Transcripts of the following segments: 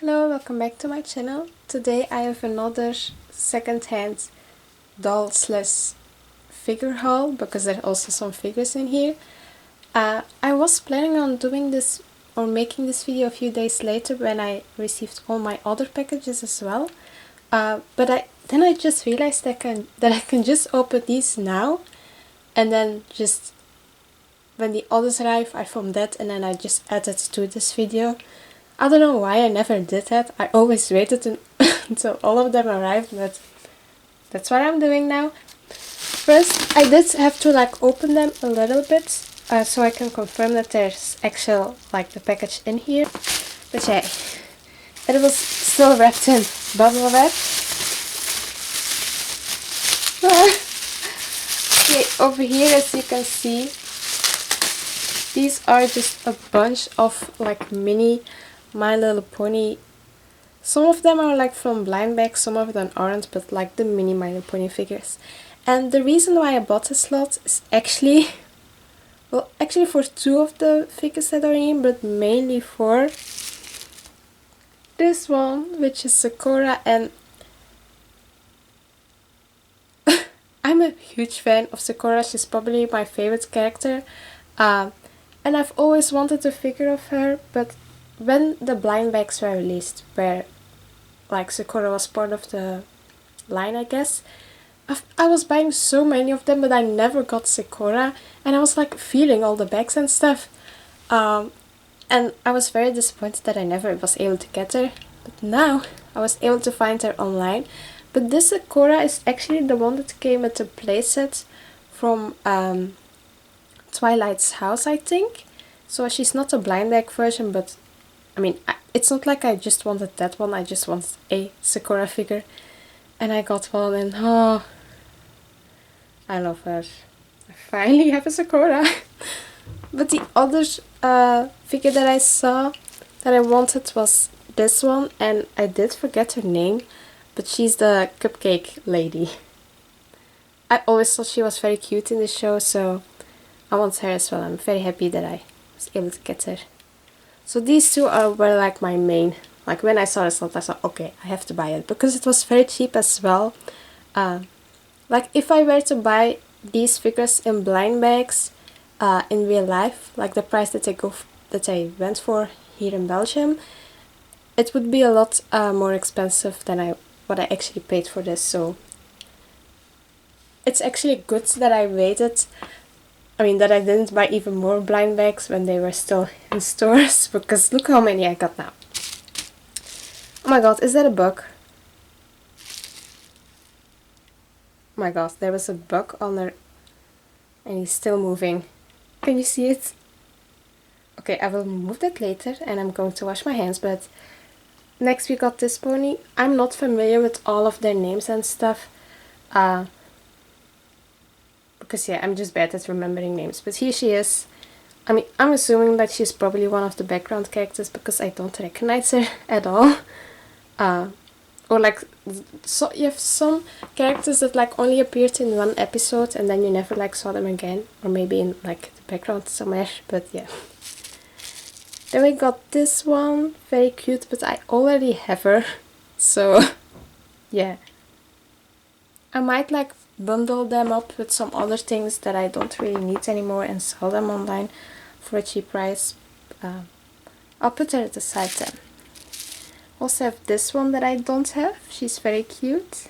Hello, welcome back to my channel. Today I have another second-hand doll slash figure haul because there are also some figures in here. I was planning on doing this or making this video a few days later when I received all my other packages as well. But then I just realized that I can just open these now and then just when the others arrive I film that and then I just add it to this video. I don't know why I never did that. I always waited until all of them arrived, but that's what I'm doing now. First, I did have to open them a little bit, so I can confirm that there's actual the package in here. But yeah, it was still wrapped in bubble wrap. Okay, over here as you can see, these are just a bunch of mini My Little Pony. Some of them are from blind bags, some of them aren't, but the mini My Little Pony figures. And the reason why I bought this lot is actually for two of the figures that are in, but mainly for this one, which is Sakura. And I'm a huge fan of Sakura. She's probably my favorite character. And I've always wanted a figure of her, but when the blind bags were released, where Sakura was part of the line, I guess, I was buying so many of them, but I never got Sakura, and I was feeling all the bags and stuff. And I was very disappointed that I never was able to get her, but now I was able to find her online. But this Sakura is actually the one that came with the playset from Twilight's house, I think. So she's not a blind bag version, but I mean, it's not like I just wanted that one, I just wanted a Sakura figure. And I got one and oh, I love her. I finally have a Sakura. But the other figure that I saw that I wanted was this one, and I did forget her name, but she's the cupcake lady. I always thought she was very cute in the show, so I want her as well. I'm very happy that I was able to get her. So these two were my main. When I saw this lot, I thought, okay, I have to buy it because it was very cheap as well. If I were to buy these figures in blind bags in real life, the price that I went for here in Belgium, it would be a lot more expensive than what I actually paid for this. So it's actually good that I waited. I mean, that I didn't buy even more blind bags when they were still in stores, because look how many I got now. Oh my god, is that a bug? Oh my god, there was a bug on there and he's still moving. Can you see it? Okay, I will remove that later and I'm going to wash my hands, but next we got this pony. I'm not familiar with all of their names and stuff. Because yeah, I'm just bad at remembering names. But here she is. I mean, I'm assuming that she's probably one of the background characters because I don't recognize her at all. So you have some characters that only appeared in one episode and then you never saw them again. Or maybe in the background somewhere, but yeah. Then we got this one, very cute, but I already have her. So yeah. I might bundle them up with some other things that I don't really need anymore and sell them online for a cheap price. I'll put her at the side then. Also have this one that I don't have. She's very cute.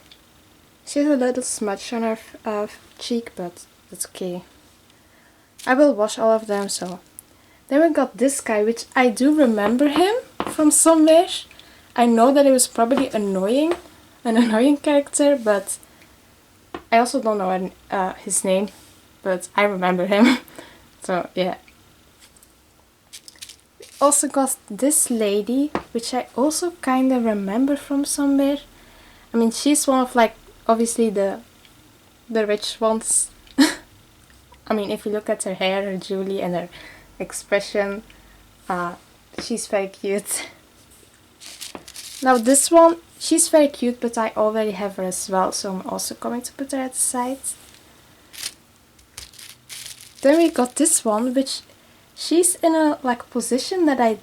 She has a little smudge on her cheek, but that's okay. I will wash all of them. So then we got this guy, which I do remember him from somewhere. I know that he was probably an annoying character, but I also don't know his name, but I remember him. So yeah. Also got this lady, which I also kind of remember from somewhere. I mean, she's one of obviously the rich ones. I mean, if you look at her hair, her jewelry, and her expression, she's very cute. Now this one, she's very cute, but I already have her as well, so I'm also going to put her at the side. Then we got this one, which she's in a position that I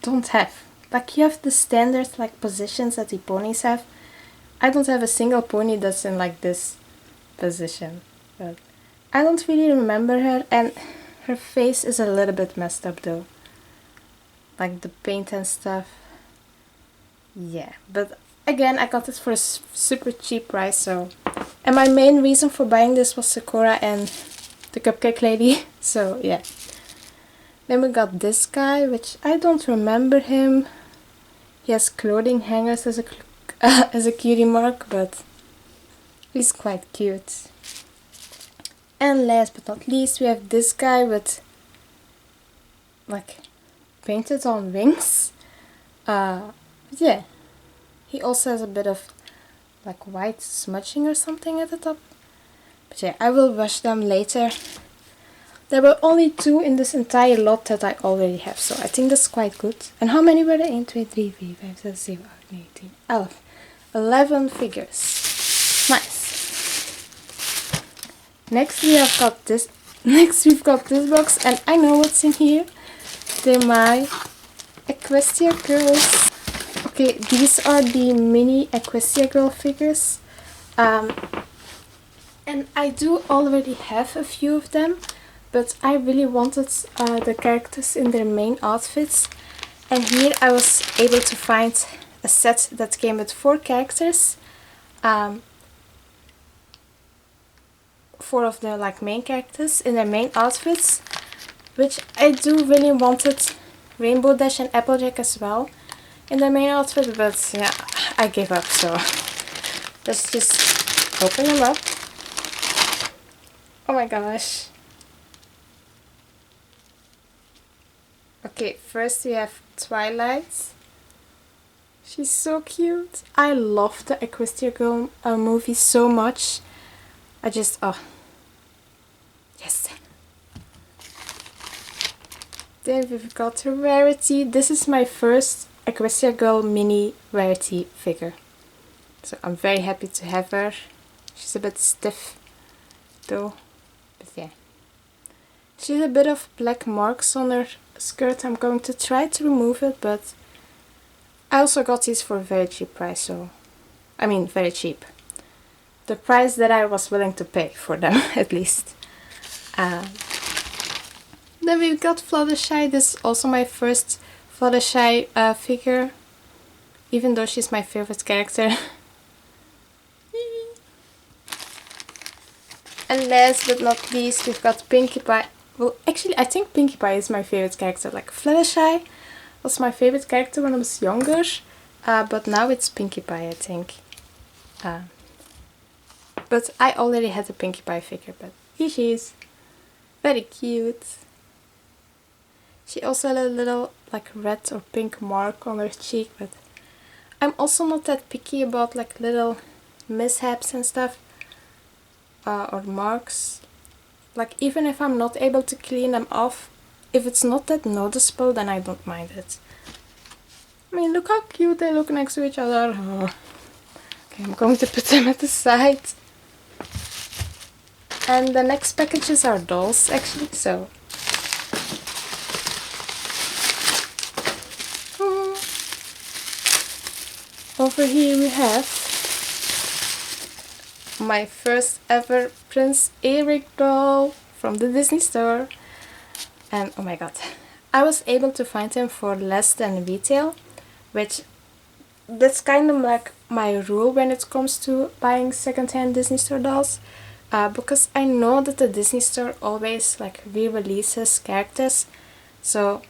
don't have. like you have the standard like positions that the ponies have. I don't have a single pony that's in like this position, but I don't really remember her, and her face is a little bit messed up though, like the paint and stuff. Yeah, but again, I got it for a super cheap price. So, and my main reason for buying this was Sakura and the Cupcake Lady. So yeah. Then we got this guy, which I don't remember him. He has clothing hangers as a as a cutie mark, but he's quite cute. And last but not least, we have this guy with like painted on wings. Yeah, he also has a bit of like white smudging or something at the top. But yeah, I will wash them later. There were only 2 in this entire lot that I already have, so I think that's quite good. And how many were there? 1, 2, 3, 4, 5, 6, 7, 8, 9, 10, 11. 11 figures. Nice. Next we've got this box, and I know what's in here. They're my Equestria Girls. Okay, these are the mini Equestria Girl figures. And I do already have a few of them, but I really wanted the characters in their main outfits. And here I was able to find a set that came with 4 characters. 4 of the like main characters in their main outfits, which I do really wanted Rainbow Dash and Applejack as well in their main outfit, but yeah, I gave up. So let's just open them up. Oh my gosh. Okay, first we have Twilight. She's so cute. I love the Equestria Girl movie so much. I just, oh, yes. Then we've got Rarity. This is my first Equestria Girl mini Rarity figure. So I'm very happy to have her. She's a bit stiff though, but yeah. She has a bit of black marks on her skirt. I'm going to try to remove it, but I also got these for a very cheap price, so, I mean very cheap. The price that I was willing to pay for them, at least. Then we've got Fluttershy. This is also my first Fluttershy figure, even though she's my favorite character. And last but not least, we've got Pinkie Pie. Well, actually, I think Pinkie Pie is my favorite character. Like, Fluttershy was my favorite character when I was younger, but now it's Pinkie Pie, I think. But I already had a Pinkie Pie figure, but here she is. Very cute. She also had a little like red or pink mark on her cheek, but I'm also not that picky about like little mishaps and stuff. Or marks. Like, even if I'm not able to clean them off, if it's not that noticeable, then I don't mind it. I mean, look how cute they look next to each other. Oh. Okay, I'm going to put them at the side. And the next packages are dolls, actually, so. Over here we have my first ever Prince Eric doll from the Disney store. And oh my god, I was able to find him for less than retail, which that's kind of like my rule when it comes to buying secondhand Disney store dolls, because I know that the Disney store always like re-releases characters. So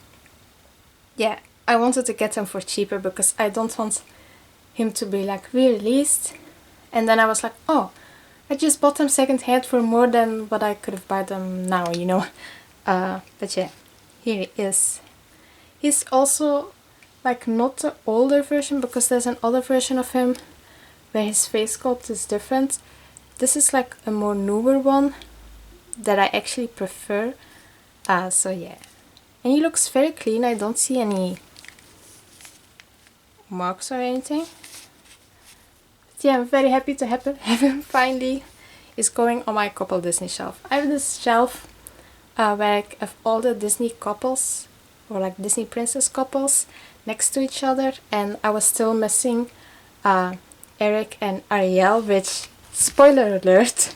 yeah, I wanted to get them for cheaper because I don't want him to be like re-released. And then I was like, oh, I just bought them secondhand for more than what I could have bought them now, you know. But yeah, here he is. He's also like not the older version, because there's an older version of him where his face sculpt is different. This is like a more newer one that I actually prefer. So yeah. And he looks very clean. I don't see any marks or anything. Yeah, I'm very happy to have him finally. Is going on my couple Disney shelf. I have this shelf where I have all the Disney couples, or like Disney princess couples, next to each other, and I was still missing Eric and Ariel, which, spoiler alert,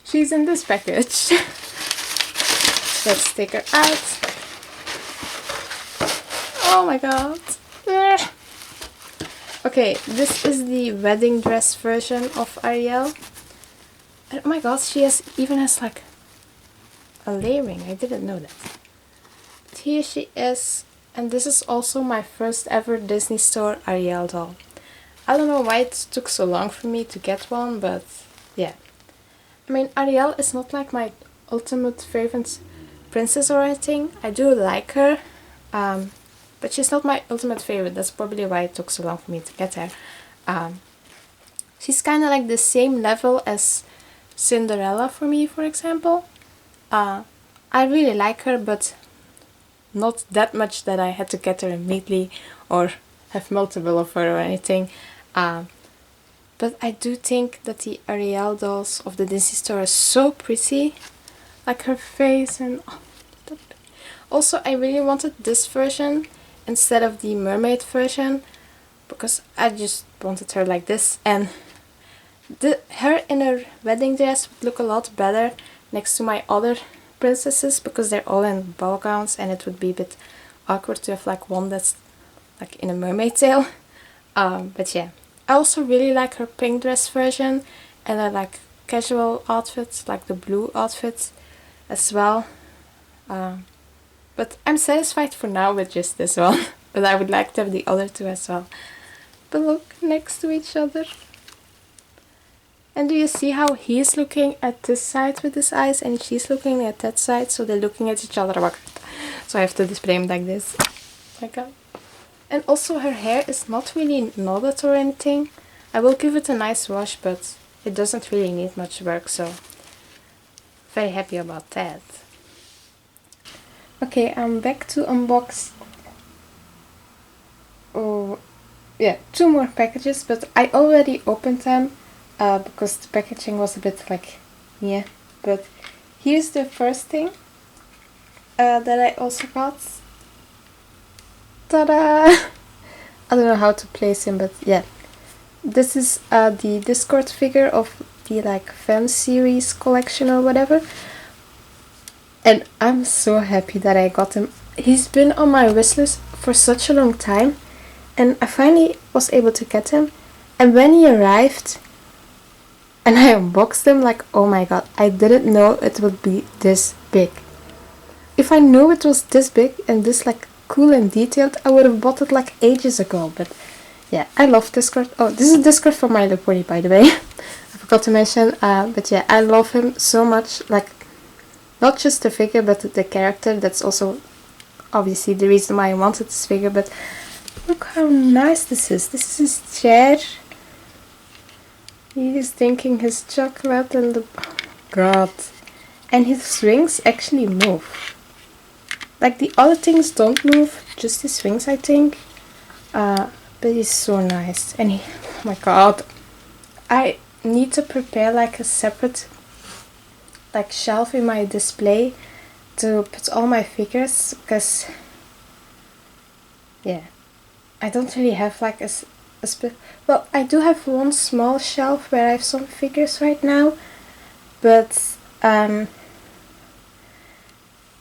she's in this package. Let's take her out. Oh my god. Okay, this is the wedding dress version of Ariel. And oh my god, she even has like a layering. I didn't know that. But here she is. And this is also my first ever Disney Store Ariel doll. I don't know why it took so long for me to get one, but yeah. I mean, Ariel is not like my ultimate favorite princess or anything. I do like her, but she's not my ultimate favorite. That's probably why it took so long for me to get her. She's kind of like the same level as Cinderella for me, for example. I really like her, but not that much that I had to get her immediately or have multiple of her or anything. But I do think that the Ariel dolls of the Disney Store are so pretty. Like her face and... Also, I really wanted this version instead of the mermaid version, because I just wanted her like this, and her in her wedding dress would look a lot better next to my other princesses, because they're all in ball gowns and it would be a bit awkward to have like one that's like in a mermaid tail. But yeah, I also really like her pink dress version, and I like casual outfits like the blue outfit as well. But I'm satisfied for now with just this one. But I would like to have the other two as well. But look, next to each other. And do you see how he's looking at this side with his eyes and she's looking at that side? So they're looking at each other. So I have to display him like this. Like that. And also her hair is not really knotted or anything. I will give it a nice wash, but it doesn't really need much work. So very happy about that. Okay, I'm back to unbox. Oh, yeah, 2 more packages, but I already opened them because the packaging was a bit like, yeah. But here's the first thing that I also got. Ta-da! I don't know how to place him, but yeah. This is the Discord figure of the like fan series collection or whatever. And I'm so happy that I got him. He's been on my wishlist for such a long time, and I finally was able to get him. And when he arrived and I unboxed him, like, oh my god, I didn't know it would be this big. If I knew it was this big and this like cool and detailed, I would have bought it like ages ago. But yeah, I love Discord. Oh, this is Discord for My Little Pony, by the way. I forgot to mention. But yeah, I love him so much. Like, not just the figure, but the character. That's also obviously the reason why I wanted this figure. But look how nice this is. This is his chair. He is drinking his chocolate and the... Oh god. And his wings actually move. Like the other things don't move, just his wings I think. But he's so nice. And he... Oh my god. I need to prepare like a separate like shelf in my display to put all my figures, because yeah, I don't really have like well, I do have one small shelf where I have some figures right now, but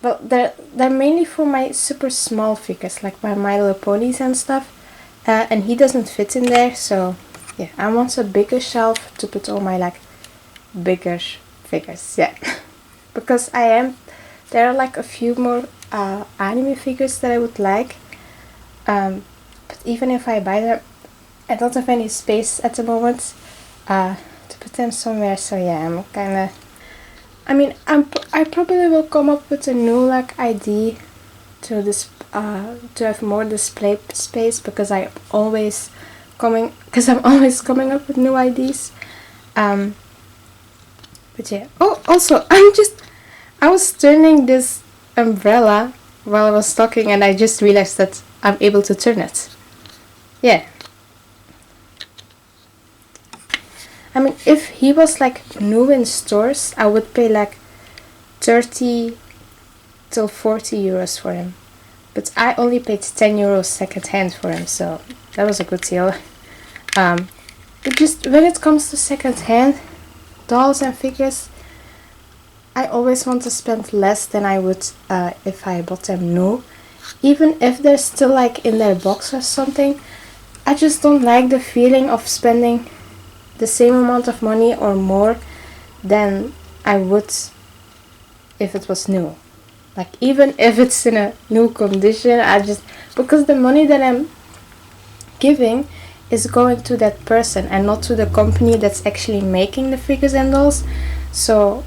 well, they're mainly for my super small figures, like my Little Ponies and stuff, and he doesn't fit in there. So yeah, I want a bigger shelf to put all my like bigger figures, yeah. Because there are like a few more anime figures that I would like, but even if I buy them, I don't have any space at the moment to put them somewhere. So yeah, I'm kinda, I mean, I probably will come up with a new like idea to this to have more display space, because I'm always coming up with new ideas. But yeah. Oh, also, I was turning this umbrella while I was talking, and I just realized that I'm able to turn it. Yeah. I mean, if he was like new in stores, I would pay like 30 till 40 euros for him. but I only paid 10 euros second hand for him, so that was a good deal. But just when it comes to second hand dolls and figures, I always want to spend less than I would if I bought them new. Even if they're still like in their box or something, I just don't like the feeling of spending the same amount of money or more than I would if it was new. Like even if it's in a new condition, because the money that I'm giving is going to that person and not to the company that's actually making the figures and dolls. So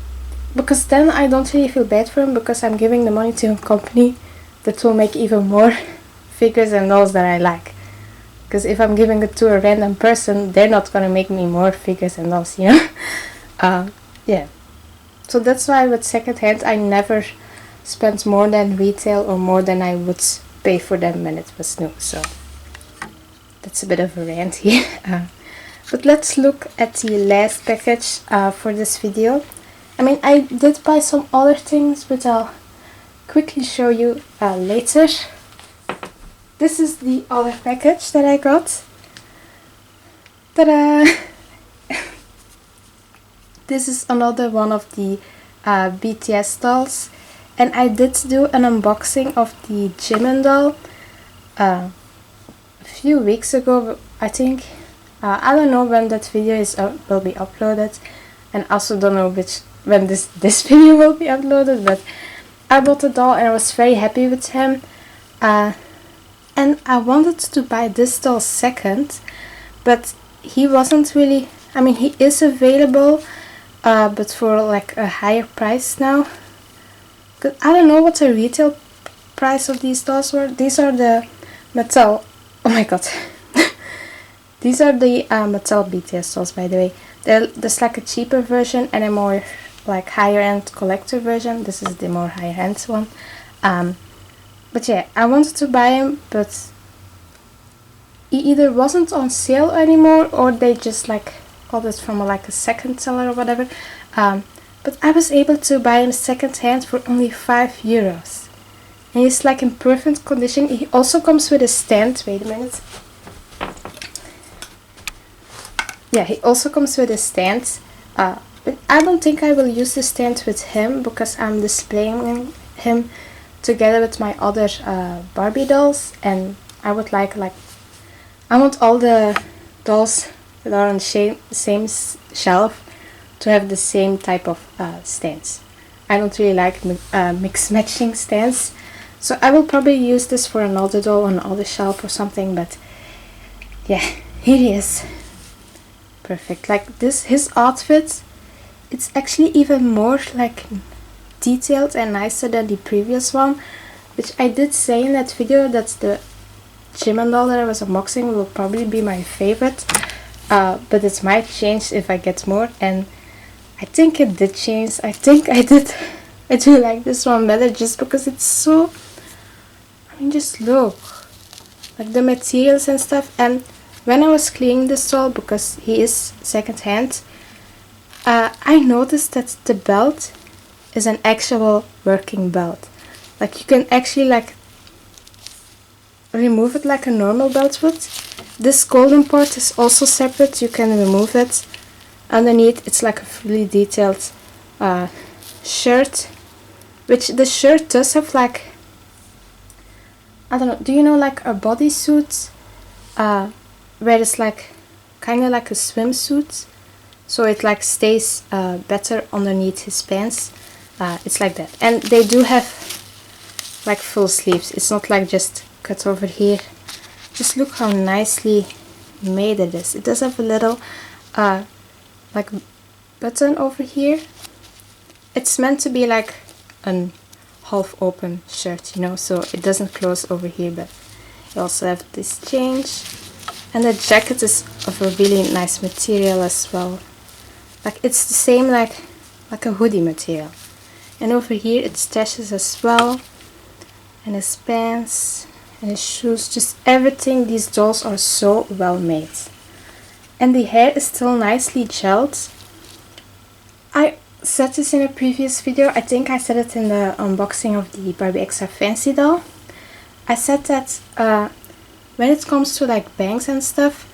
because then I don't really feel bad for him, because I'm giving the money to a company that will make even more figures and dolls that I like. Because if I'm giving it to a random person, they're not gonna make me more figures and dolls, you know? Yeah. So that's why with secondhand I never spent more than retail or more than I would pay for them when it was new. So that's a bit of a rant here. But let's look at the last package for this video. I mean, I did buy some other things, but I'll quickly show you later. This is the other package that I got. Ta-da! This is another one of the BTS dolls. And I did do an unboxing of the Jimin doll a few weeks ago, I think. I don't know when that video will be uploaded. And also don't know when this video will be uploaded, but I bought the doll and I was very happy with him. And I wanted to buy this doll second, but he wasn't really, I mean, he is available, but for like a higher price now. Cause I don't know what the retail price of these dolls were. These are the Mattel, oh my god. These are the Mattel BTS dolls, by the way. There's like a cheaper version and a more like higher end collector version. This is the more higher end one. But yeah, I wanted to buy him, but he either wasn't on sale anymore or they just like got it from like a second seller or whatever. But I was able to buy him second hand for only 5 euros. And he's like in perfect condition. He also comes with a stand. Wait a minute. Yeah, he also comes with a stand. But I don't think I will use the stand with him because I'm displaying him together with my other Barbie dolls, and I would like I want all the dolls that are on the same shelf to have the same type of stands. I don't really like mix matching stands, so I will probably use this for another doll on another shelf or something. But yeah, here he is. Perfect. Like this, his outfit, it's actually even more like detailed and nicer than the previous one, which I did say in that video that the Jimin doll that I was unboxing will probably be my favorite, but it might change if I get more, and I think it did change. I think I do like this one better just because it's so, I mean, just look, like the materials and stuff. And when I was cleaning this doll, because he is second hand, I noticed that the belt is an actual working belt. Like you can actually like remove it like a normal belt would. This golden part is also separate, you can remove it. Underneath it's like a fully detailed shirt, which the shirt does have like, I don't know, do you know like a bodysuit where it's like kind of like a swimsuit, so it like stays better underneath his pants. It's like that, and they do have like full sleeves. It's not like just cut over here. Just look how nicely made it is. It does have a little like button over here. It's meant to be like a half open shirt, you know, so it doesn't close over here. But you also have this change, and the jacket is of a really nice material as well. Like it's the same like a hoodie material. And over here it stashes as well, and his pants and his shoes, just everything. These dolls are so well made. And the hair is still nicely gelled. I said this in a previous video, I think I said it in the unboxing of the Barbie Extra Fancy doll. I said that when it comes to like bangs and stuff,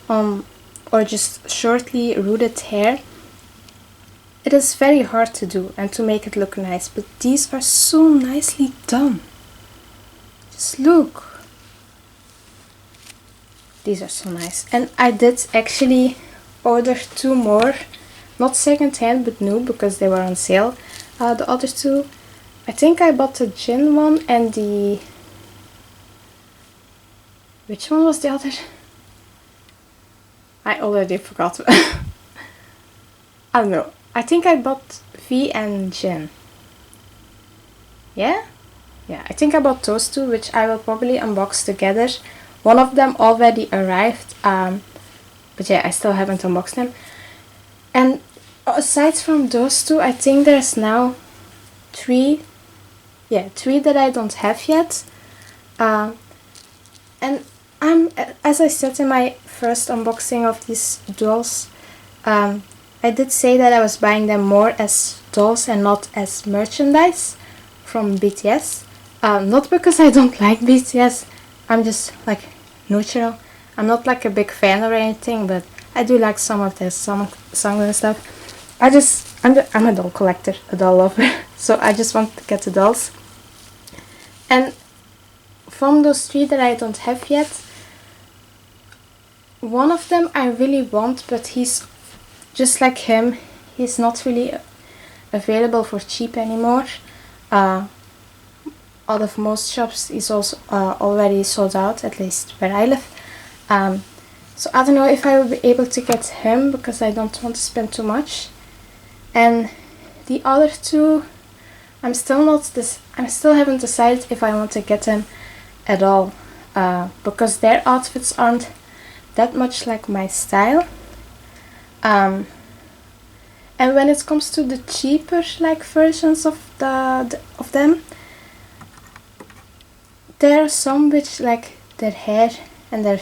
or just shortly rooted hair, it is very hard to do and to make it look nice, but these are so nicely done. Just look. These are so nice. And I did actually order 2 more, not second hand but new, because they were on sale. The other 2, I think I bought the gin one and the... Which one was the other? I already forgot. I don't know. I think I bought V and gin. Yeah? Yeah, I think I bought those 2, which I will probably unbox together. One of them already arrived, but yeah, I still haven't unboxed them. And aside from those 2, I think there's now 3 that I don't have yet. And as I said in my first unboxing of these dolls, I did say that I was buying them more as dolls and not as merchandise from BTS. Not because I don't like BTS, I'm just like neutral. I'm not like a big fan or anything, but I do like some of their songs and stuff. I'm a doll collector, a doll lover, so I just want to get the dolls. And from those 3 that I don't have yet, one of them I really want, but he's just like him. He's not really available for cheap anymore. Out of most shops is also already sold out, at least where I live. So I don't know if I will be able to get him, because I don't want to spend too much. And the other 2, I still haven't decided if I want to get them at all, because their outfits aren't that much like my style. And when it comes to the cheaper like versions of them, there are some which like their hair and their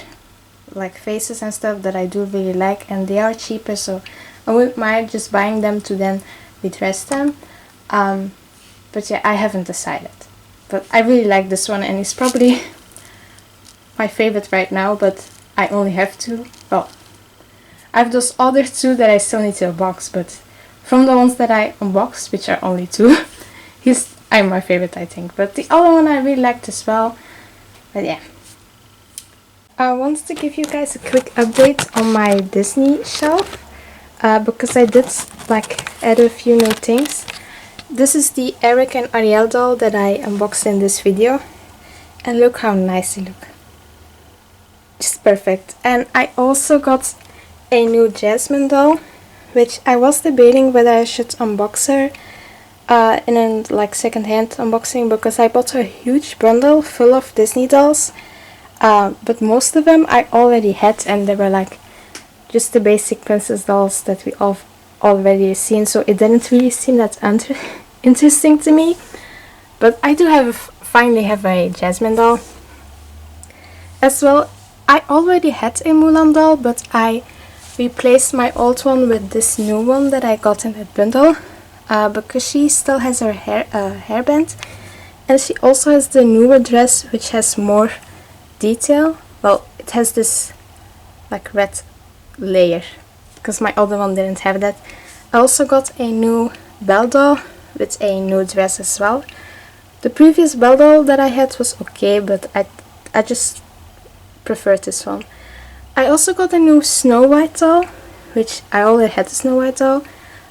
like faces and stuff that I do really like, and they are cheaper, so I wouldn't mind just buying them to then redress them. But yeah, I haven't decided. But I really like this one, and it's probably my favorite right now, but I only have 2. Well, I have those other 2 that I still need to unbox, but from the ones that I unboxed, which are only 2, I'm my favorite, I think. But the other one I really liked as well. But yeah. I wanted to give you guys a quick update on my Disney shelf. Because I did like add a few new things. This is the Eric and Ariel doll that I unboxed in this video. And look how nice they look. Just perfect. And I also got a new Jasmine doll, which I was debating whether I should unbox her in a like second-hand unboxing, because I bought a huge bundle full of Disney dolls, but most of them I already had, and they were like just the basic princess dolls that we all already seen, so it didn't really seem that interesting to me. But I do finally have a Jasmine doll as well. I already had a Mulan doll, but I replaced my old one with this new one that I got in that bundle, because she still has her hairband, and she also has the newer dress, which has more detail. Well, it has this like red layer, because my older one didn't have that. I also got a new Belle doll with a new dress as well. The previous Belle doll that I had was okay, but I just preferred this one. I also got a new Snow White doll, which I already had a Snow White doll,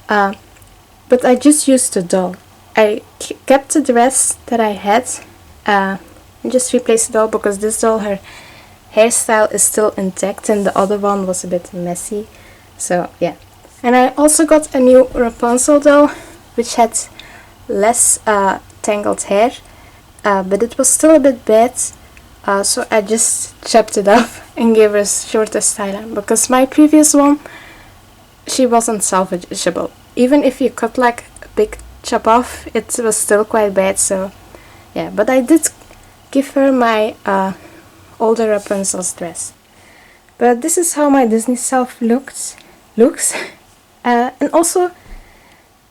but I just used the doll. I kept the dress that I had and just replaced the doll, because this doll, her hairstyle is still intact and the other one was a bit messy. So yeah. And I also got a new Rapunzel doll, which had less tangled hair, but it was still a bit bad. So I just chopped it off and gave her a shorter style, because my previous one, she wasn't salvageable. Even if you cut like a big chop off, it was still quite bad. So yeah, but I did give her my older Rapunzel's dress. But this is how my Disney shelf looks. And also,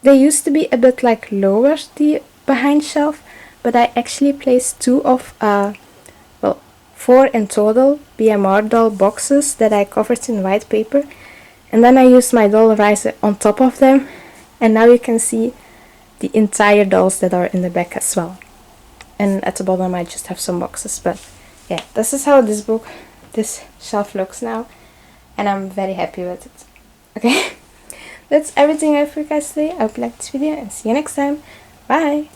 they used to be a bit like lower, the behind shelf, but I actually placed two of, well, four in total BMR doll boxes that I covered in white paper, and then I used my doll riser on top of them, and now you can see the entire dolls that are in the back as well. And at the bottom I just have some boxes, but yeah, this is how this shelf looks now, and I'm very happy with it. Okay, that's everything I have for you guys today. I hope you liked this video, and see you next time. Bye!